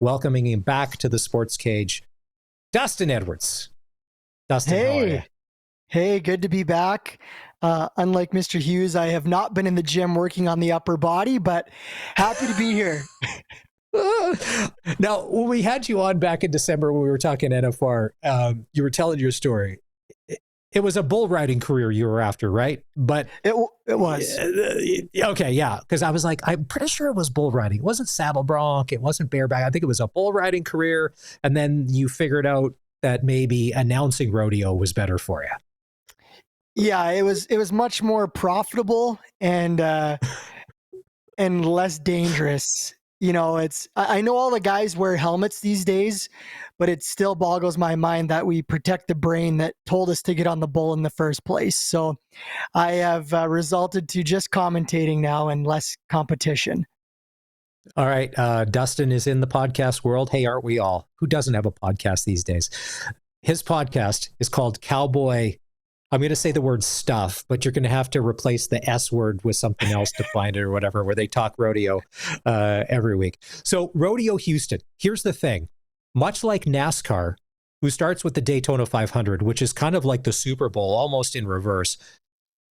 welcoming him back to the Sports Cage, Dustin Edwards. Dustin, how are you? Hey, good to be back. Unlike Mr. Hughes, I have not been in the gym working on the upper body, but happy to be here. Now, when we had you on back in December when we were talking NFR, you were telling your story. It was a bull riding career you were after, right? But it was. Okay, yeah. Because I was like, I'm pretty sure it was bull riding. It wasn't saddle bronc. It wasn't bareback. I think it was a bull riding career. And then you figured out that maybe announcing rodeo was better for you. Yeah, it was much more profitable and less dangerous. You know, I know all the guys wear helmets these days, but it still boggles my mind that we protect the brain that told us to get on the bull in the first place. So I have resulted to just commentating now and less competition. All right. Dustin is in the podcast world. Hey, aren't we all? Who doesn't have a podcast these days? His podcast is called Cowboy. I'm going to say the word stuff, but you're going to have to replace the S word with something else to find it or whatever, where they talk rodeo every week. So Rodeo Houston, here's the thing. Much like NASCAR, who starts with the Daytona 500, which is kind of like the Super Bowl, almost in reverse.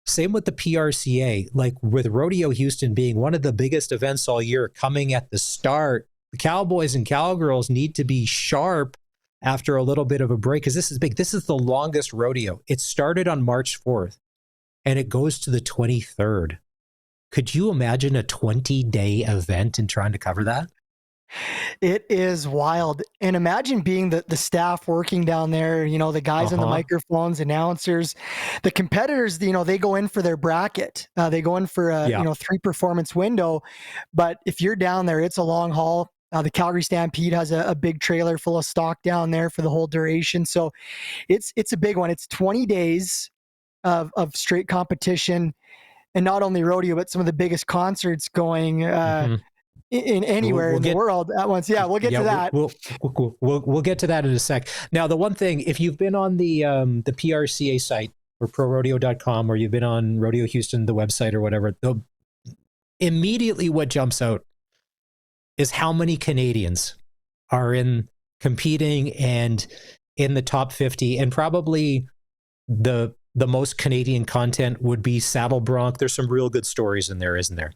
Same with the PRCA, like with Rodeo Houston being one of the biggest events all year coming at the start, the Cowboys and Cowgirls need to be sharp after a little bit of a break, because this is big. This is the longest rodeo. It started on March 4th, and it goes to the 23rd. Could you imagine a 20-day event and trying to cover that? It is wild. And imagine being the staff working down there, you know, the guys on the microphones, announcers, the competitors, you know, they go in for their bracket. They go in for a 3-performance window. But if you're down there, it's a long haul. The Calgary Stampede has a big trailer full of stock down there for the whole duration. So it's a big one. It's 20 days of straight competition, and not only rodeo, but some of the biggest concerts going in anywhere in the world at once. Yeah, we'll get to that. We'll get to that in a sec. Now, the one thing, if you've been on the PRCA site or prorodeo.com, or you've been on Rodeo Houston, the website or whatever, immediately what jumps out is how many Canadians are in competing and in the top 50, and probably the most Canadian content would be saddle bronc. There's some real good stories in there, isn't there?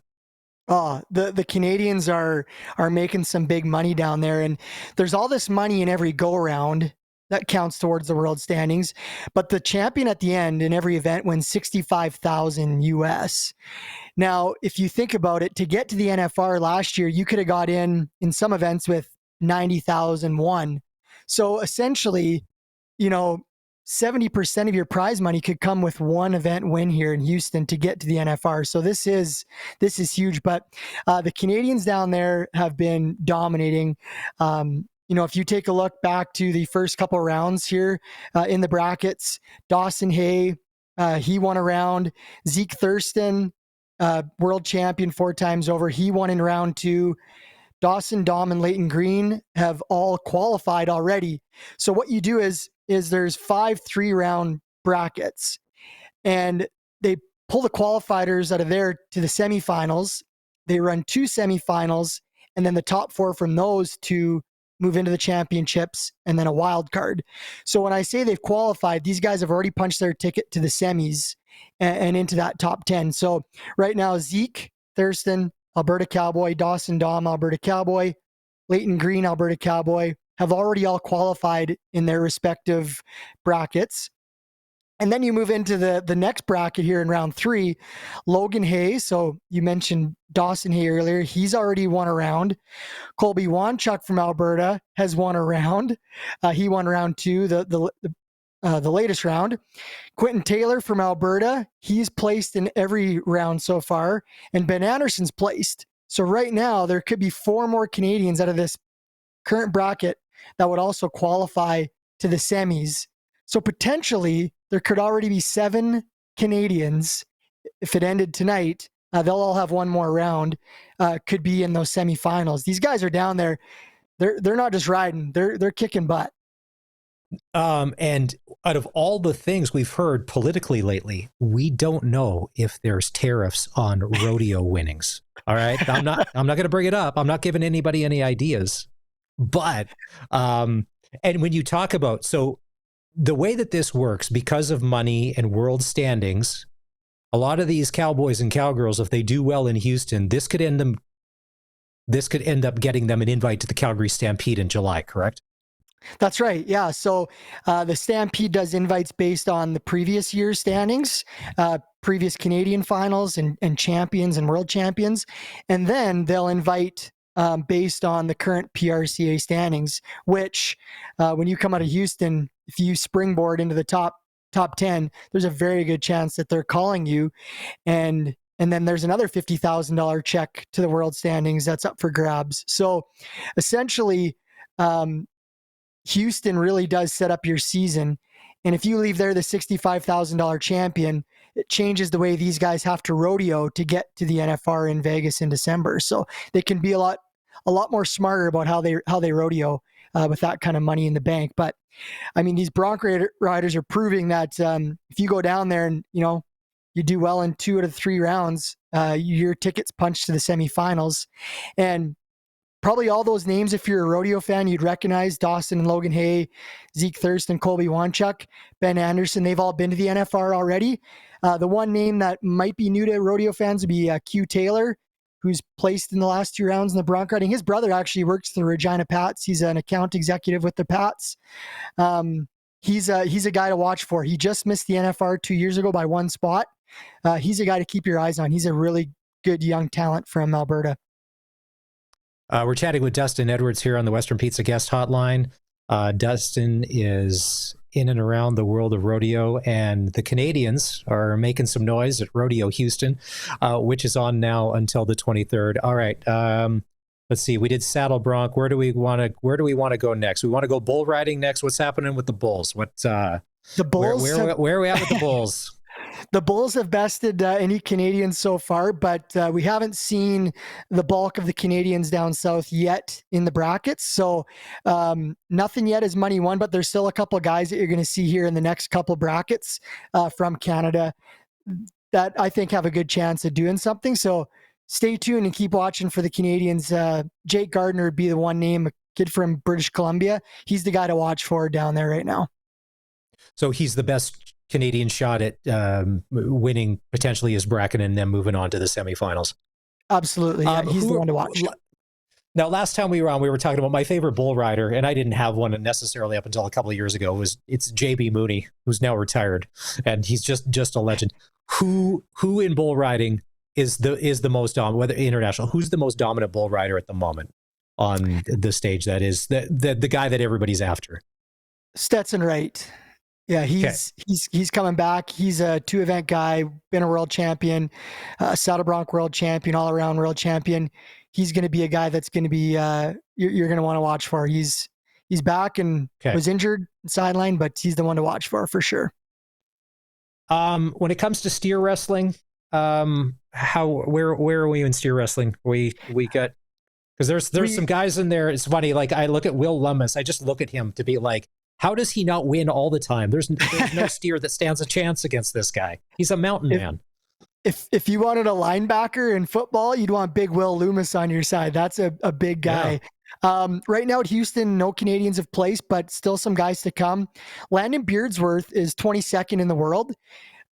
Oh, the Canadians are making some big money down there, and there's all this money in every go around that counts towards the world standings. But the champion at the end in every event wins $65,000 US. Now, if you think about it, to get to the NFR last year, you could have got in some events with 90,001. So essentially, you know, 70% of your prize money could come with one event win here in Houston to get to the NFR. So this is huge. But the Canadians down there have been dominating. You know, if you take a look back to the first couple rounds here in the brackets, Dawson Hay, he won a round. Zeke Thurston, world champion 4 times over, he won in round 2. Dawson, Dom, and Leighton Green have all qualified already. So what you do is there's 5 3-round brackets, and they pull the qualifiers out of there to the semifinals. They run 2 semifinals, and then the top 4 from those to move into the championships, and then a wild card. So when I say they've qualified, these guys have already punched their ticket to the semis and into that top 10. So right now, Zeke Thurston, Alberta Cowboy, Dawson Dom, Alberta Cowboy, Leighton Green, Alberta Cowboy, have already all qualified in their respective brackets. And then you move into the next bracket here in round 3, Logan Hay. So you mentioned Dawson Hay earlier. He's already won a round. Colby Wanchuk from Alberta has won a round. He won round 2, the latest round. Quentin Taylor from Alberta, he's placed in every round so far. And Ben Anderson's placed. So right now, there could be 4 more Canadians out of this current bracket that would also qualify to the semis. So potentially, there could already be 7 Canadians, if it ended tonight, they'll all have one more round, could be in those semifinals. These guys are down there. They're not just riding, they're kicking butt. And out of all the things we've heard politically lately, we don't know if there's tariffs on rodeo winnings. All right. I'm not going to bring it up. I'm not giving anybody any ideas, But, and when you talk about, so the way that this works, because of money and world standings, a lot of these cowboys and cowgirls, if they do well in Houston, this could end up getting them an invite to the Calgary Stampede in July, correct? That's right. Yeah. So the Stampede does invites based on the previous year's standings, previous Canadian finals and champions and world champions. And then they'll invite based on the current PRCA standings, which when you come out of Houston, if you springboard into the top 10, there's a very good chance that they're calling you. And then there's another $50,000 check to the world standings that's up for grabs. So essentially, Houston really does set up your season. And if you leave there the $65,000 champion, it changes the way these guys have to rodeo to get to the NFR in Vegas in December. So they can be a lot more smarter about how they rodeo with that kind of money in the bank. But I mean, these Bronc riders are proving that if you go down there and, you do well in 2 out of 3 rounds, your ticket's punched to the semifinals. And probably all those names, if you're a rodeo fan, you'd recognize: Dawson and Logan Hay, Zeke Thurston, Colby Wanchuk, Ben Anderson. They've all been to the NFR already. The one name that might be new to rodeo fans would be Q Taylor, who's placed in the last 2 rounds in the bronc riding. His brother actually works for the Regina Pats. He's an account executive with the Pats. He's a guy to watch for. He just missed the NFR 2 years ago by 1 spot. He's a guy to keep your eyes on. He's a really good young talent from Alberta. We're chatting with Dustin Edwards here on the Western Pizza Guest Hotline. Dustin is in and around the world of rodeo, and the Canadians are making some noise at Rodeo Houston, which is on now until the 23rd. All right. Let's see. We did saddle bronc. Where do we want to go next? We want to go bull riding next. What's happening with the bulls? The bulls? Where are we at with the bulls? The bulls have bested any Canadians so far, but we haven't seen the bulk of the Canadians down south yet in the brackets. So nothing yet is money won, but there's still a couple of guys that you're going to see here in the next couple brackets from Canada that I think have a good chance of doing something. So stay tuned and keep watching for the Canadians. Jake Gardner would be the one name, a kid from British Columbia. He's the guy to watch for down there right now. So he's the best Canadian shot at winning potentially his bracket and then moving on to the semifinals. Absolutely. Yeah, he's the one to watch. Now, last time we were on, we were talking about my favorite bull rider, and I didn't have one necessarily up until a couple of years ago. It's JB Mooney, who's now retired, and he's just a legend. Who in bull riding is the most dominant, whether international? Who's the most dominant bull rider at the moment on the stage? That is the guy that everybody's after. Stetson Wright. Yeah, he's coming back. He's a 2-event guy, been a world champion, saddle bronc world champion, all around world champion. He's going to be a guy that's going to be you're going to want to watch for. He's back and was injured sideline, but he's the one to watch for sure. When it comes to steer wrestling, where are we in steer wrestling? We got, because there's some guys in there. It's funny. Like, I look at Will Lummis. I just look at him to be like, how does he not win all the time? There's no steer that stands a chance against this guy. He's a mountain man. If you wanted a linebacker in football, you'd want big Will Loomis on your side. That's a big guy. Yeah. Right now at Houston, no Canadians have placed, but still some guys to come. Landon Beardsworth is 22nd in the world.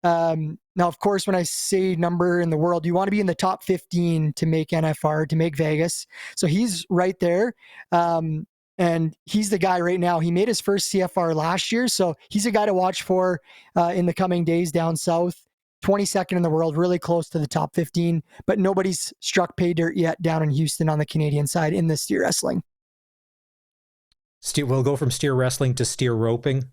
Now, of course, when I say number in the world, you want to be in the top 15 to make NFR, to make Vegas. So he's right there. And he's the guy right now. He made his first CFR last year, so he's a guy to watch for in the coming days down south. 22nd in the world, really close to the top 15, but nobody's struck pay dirt yet down in Houston on the Canadian side in the steer wrestling. We'll go from steer wrestling to steer roping.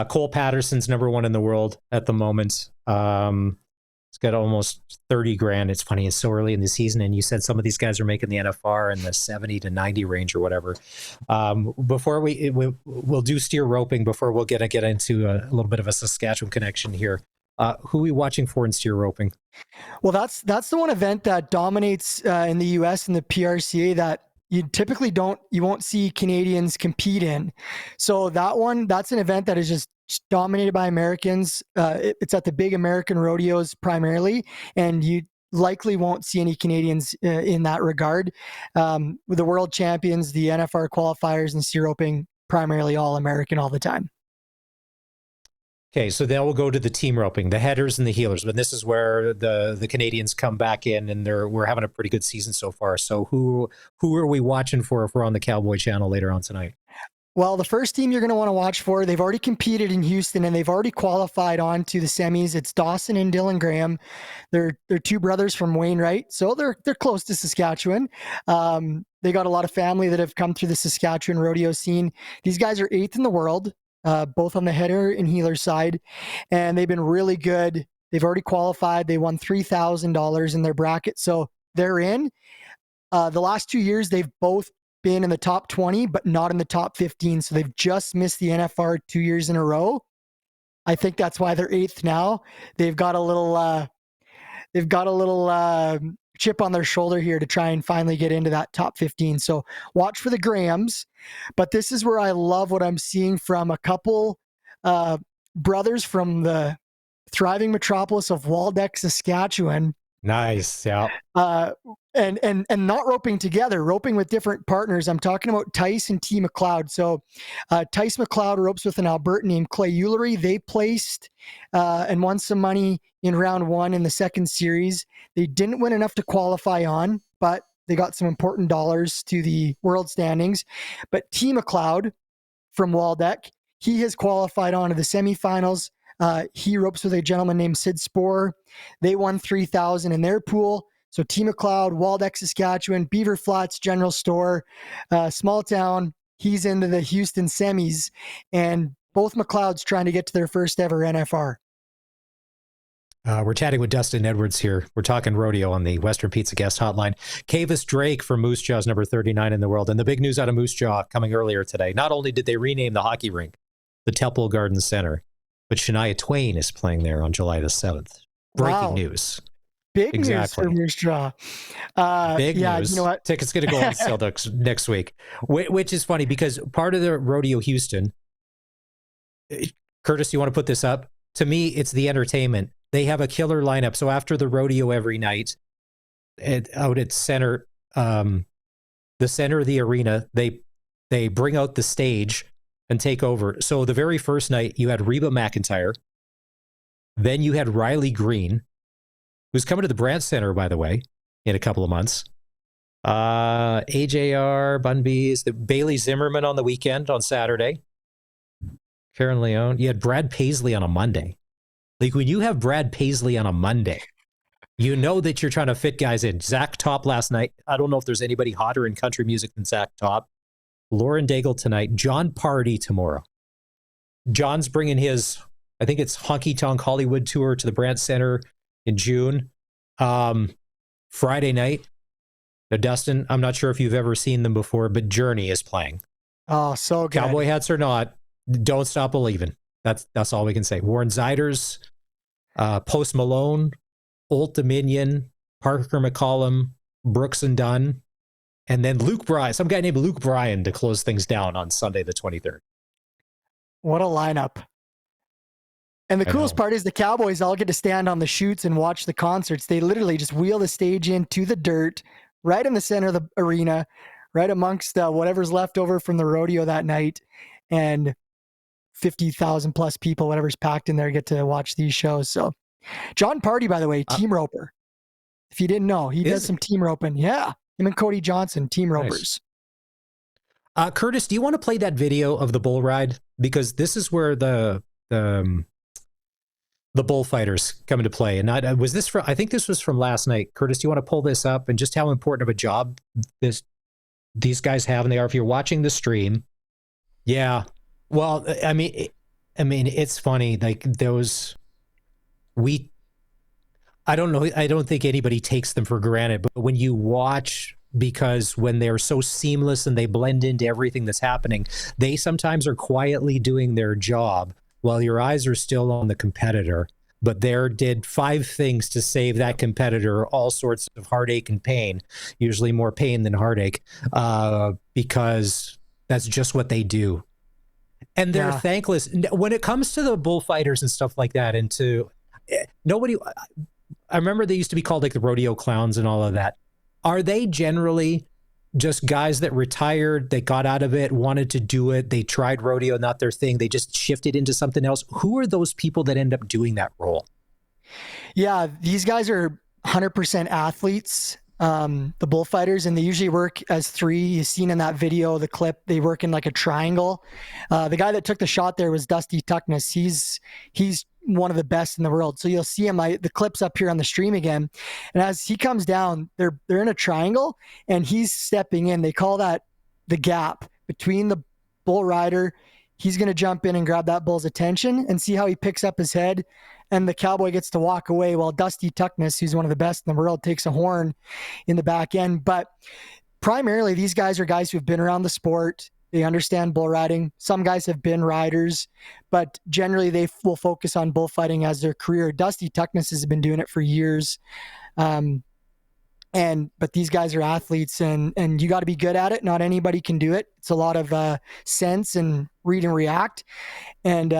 Cole Patterson's number 1 in the world at the moment. He's got almost 30 grand. It's funny, it's so early in the season, and you said some of these guys are making the NFR in the 70 to 90 range or whatever. Before we'll do steer roping, before we'll get into a little bit of a Saskatchewan connection here. Who are we watching for in steer roping? Well, that's the one event that dominates in the US and the PRCA that you typically you won't see Canadians compete in. So that's an event that is just dominated by Americans. It's at the big American rodeos primarily, and likely won't see any Canadians in that regard. With the world champions, the NFR qualifiers, and sea roping, primarily all American all the time. Okay, so then we'll go to the team roping, the headers and the heelers. But this is where the Canadians come back in, and we're having a pretty good season so far. So who are we watching for if we're on the Cowboy Channel later on tonight? Well, the first team you're going to want to watch for, they've already competed in Houston and they've already qualified on to the semis. It's Dawson and Dylan Graham. They're two brothers from Wainwright, so they're close to Saskatchewan. They got a lot of family that have come through the Saskatchewan rodeo scene. These guys are 8th in the world, both on the header and heeler side, and they've been really good. They've already qualified. They won $3,000 in their bracket, so they're in. The last 2 years, they've both been in the top 20, but not in the top 15. So they've just missed the NFR 2 years in a row. I think that's why they're 8th now. They've got a little chip on their shoulder here to try and finally get into that top 15. So watch for the Grahams. But this is where I love what I'm seeing from a couple brothers from the thriving metropolis of Waldeck, Saskatchewan. Nice, yeah. And not roping together, roping with different partners. I'm talking about Tice and T. McLeod. So Tice McLeod ropes with an Albertan named Clay Eulery. They placed and won some money in round 1 in the second series. They didn't win enough to qualify on, but they got some important dollars to the world standings. But T. McLeod from Waldeck, he has qualified on to the semifinals. He ropes with a gentleman named Sid Sporer. They won $3,000 in their pool. So T. McLeod, Waldeck, Saskatchewan, Beaver Flats General Store, small town. He's into the Houston semis, and both McLeods trying to get to their first ever NFR. We're chatting with Dustin Edwards here. We're talking rodeo on the Western Pizza Guest Hotline. Cavis Drake from Moose Jaw is number 39 in the world. And the big news out of Moose Jaw coming earlier today, not only did they rename the hockey rink the Temple Garden Center, but Shania Twain is playing there on July the 7th. Breaking news. Big news for Moose Jaw. Big news. You know what? Tickets going to go on sale next week, which is funny because part of the Rodeo Houston, Curtis, you want to put this up? To me, it's the entertainment. They have a killer lineup. So after the rodeo every night, out at center, the center of the arena, they bring out the stage and take over. So the very first night, you had Reba McEntire. Then you had Riley Green, who's coming to the Brandt Center, by the way, in a couple of months. AJR, Bun Bees, Bailey Zimmerman on the weekend, on Saturday. Karen Leone. You had Brad Paisley on a Monday. Like, when you have Brad Paisley on a Monday, you know that you're trying to fit guys in. Zach Top last night. I don't know if there's anybody hotter in country music than Zach Top. Lauren Daigle tonight. John Party tomorrow. John's bringing his, I think it's Honky Tonk Hollywood tour to the Brandt Center in June. Friday night. Now, Dustin, I'm not sure if you've ever seen them before, but Journey is playing. Oh, so good. Cowboy hats or not, don't stop believing. That's all we can say. Warren Ziders, Post Malone, Old Dominion, Parker McCollum, Brooks and Dunn, and then Luke Bryan, some guy named Luke Bryan to close things down on Sunday the 23rd. What a lineup. And the coolest part is the Cowboys all get to stand on the chutes and watch the concerts. They literally just wheel the stage into the dirt, right in the center of the arena, right amongst whatever's left over from the rodeo that night. And 50,000 plus people, whatever's packed in there, get to watch these shows. So John Party, by the way, team roper. If you didn't know, he does some team roping. Yeah. Him and Cody Johnson, team ropers. Nice. Curtis, do you want to play that video of the bull ride? Because this is where the bullfighters come into play. And I think this was from last night. Curtis, do you want to pull this up and just how important of a job these guys have? And they are, if you're watching the stream. Yeah. Well, I mean, it's funny. Like those, I don't know. I don't think anybody takes them for granted, but when you watch, because when they're so seamless and they blend into everything that's happening, they sometimes are quietly doing their job while your eyes are still on the competitor. But they did 5 things to save that competitor all sorts of heartache and pain, usually more pain than heartache, because that's just what they do. And they're thankless when it comes to the bullfighters and stuff like that. And to nobody, I remember they used to be called like the rodeo clowns and all of that. Are they generally just guys that retired, they got out of it, wanted to do it, they tried rodeo, not their thing, they just shifted into something else? Who are those people that end up doing that role? Yeah, these guys are 100% athletes, the bullfighters, and they usually work as three. You've seen in that video, the clip, they work in like a triangle. The guy that took the shot there was Dusty Tuckness. He's one of the best in the world. So you'll see him, the clip's up here on the stream again. And as he comes down, they're in a triangle and he's stepping in. They call that the gap between the bull rider. He's going to jump in and grab that bull's attention and see how he picks up his head. And the cowboy gets to walk away while Dusty Tuckness, who's one of the best in the world, takes a horn in the back end. But primarily, these guys are guys who've been around the sport. They understand bull riding. Some guys have been riders, but generally they will focus on bullfighting as their career. Dusty Tuckness has been doing it for years. But these guys are athletes and you got to be good at it. Not anybody can do it. It's a lot of sense and read and react. And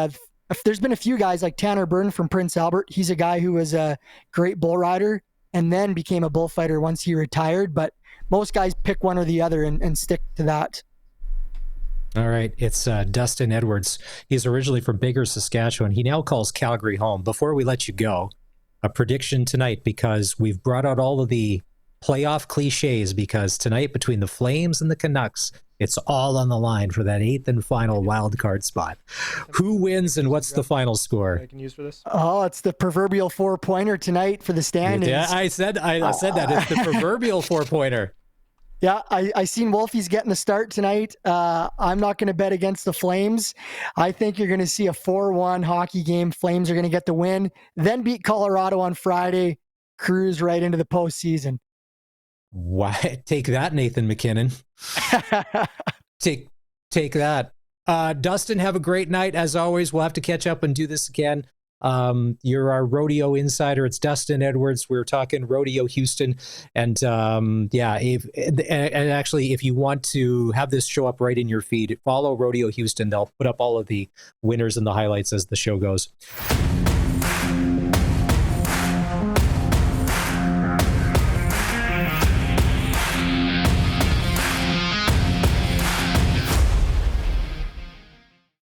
there's been a few guys like Tanner Byrne from Prince Albert. He's a guy who was a great bull rider and then became a bullfighter once he retired. But most guys pick one or the other and stick to that. All right. It's Dustin Edwards. He's originally from Bigger, Saskatchewan. He now calls Calgary home. Before we let you go, a prediction tonight, because we've brought out all of the playoff cliches, because tonight between the Flames and the Canucks, it's all on the line for that 8th and final wild card spot. Who wins and what's the final score? I can use for this. Oh, it's the proverbial 4-pointer tonight for the standings. Yeah, I said that. It's the proverbial 4-pointer. Yeah, I seen Wolfie's getting the start tonight. I'm not going to bet against the Flames. I think you're going to see a 4-1 hockey game. Flames are going to get the win, then beat Colorado on Friday, cruise right into the postseason. Why? Take that, Nathan McKinnon. Take that. Dustin, have a great night. As always, we'll have to catch up and do this again. You're our rodeo insider. It's Dustin Edwards. We're talking Rodeo Houston. And actually, if you want to have this show up right in your feed, follow Rodeo Houston. They'll put up all of the winners and the highlights as the show goes.